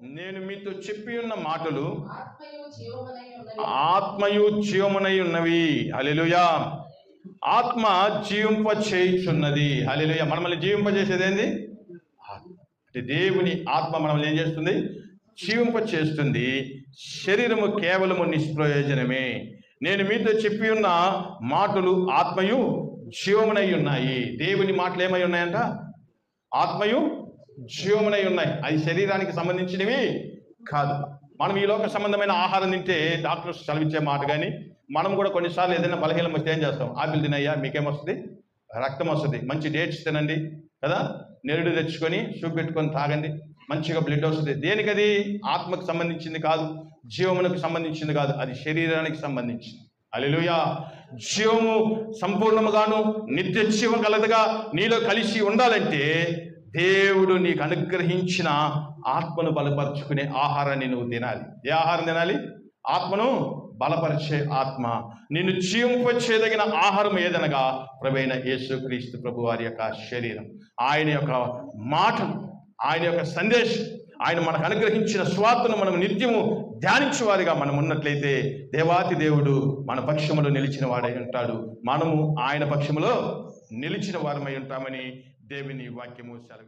నేను మీతో చెప్పి ఉన్న మాటలు ఆత్మయు జీవమునై ఉన్నవి. ఆత్మయు జీవమునై ఉన్నవి. హల్లెలూయా. ఆత్మ జీవింప చేయుచున్నది. హల్లెలూయా. మనల్ని జీవింప చేసేది ఏంది? ఆత్మ. అంటే దేవుని ఆత్మ మనల్ని ఏం చేస్తుంది? జీవింప చేస్తుంది. శరీరము కేవలము నిష్ప్రయోజనమే. నేను మీతో చెప్పి ఉన్న మాటలు ఆత్మయు జీవమునై ఉన్నాయి. దేవుని మాటలు ఏమై ఉన్నాయంట? ఆత్మయు జీవమునై ఉన్నాయి. అది శరీరానికి సంబంధించినవి కాదు. మనం ఈ లోక సంబంధమైన ఆహారం తింటే డాక్టర్స్ చదివించే మాట కానీ, మనం కూడా కొన్నిసార్లు ఏదైనా బలహీనం వస్తే ఏం చేస్తాం? ఆపిల్ తినయ్యా, మీకేమొస్తుంది? రక్తం వస్తుంది. మంచి డేట్స్ తినండి కదా, నెరుడు తెచ్చుకొని సూప్ పెట్టుకొని తాగండి, మంచిగా బ్లడ్ వస్తుంది. దేనికి? అది ఆత్మకు సంబంధించింది కాదు, జీవమునకు సంబంధించింది కాదు, అది శరీరానికి సంబంధించింది. హల్లెలూయా. జీవము సంపూర్ణముగాను నిత్య జీవం కలదుగా నీలో కలిసి ఉండాలంటే దేవుడు నీకు అనుగ్రహించిన ఆత్మను బలపరుచుకునే ఆహారాన్ని నువ్వు తినాలి. ఏ ఆహారం తినాలి? ఆత్మను బలపరిచే ఆత్మ. నిన్ను జీవింపచేయదగిన ఆహారం ఏదనగా ప్రభువైన యేసుక్రీస్తు ప్రభు వారి యొక్క శరీరం, ఆయన యొక్క మాటలు, ఆయన యొక్క సందేశం, ఆయన మనకు అనుగ్రహించిన స్వార్థను మనం నిత్యము ధ్యానించేవారిగా మనం ఉన్నట్లయితే దేవాతి దేవుడు మన పక్షములో నిలిచిన వాడై ఉంటాడు. మనము ఆయన పక్షములో నిలిచిన వారమై ఉంటామని దేవుని వాక్యము సెలవు.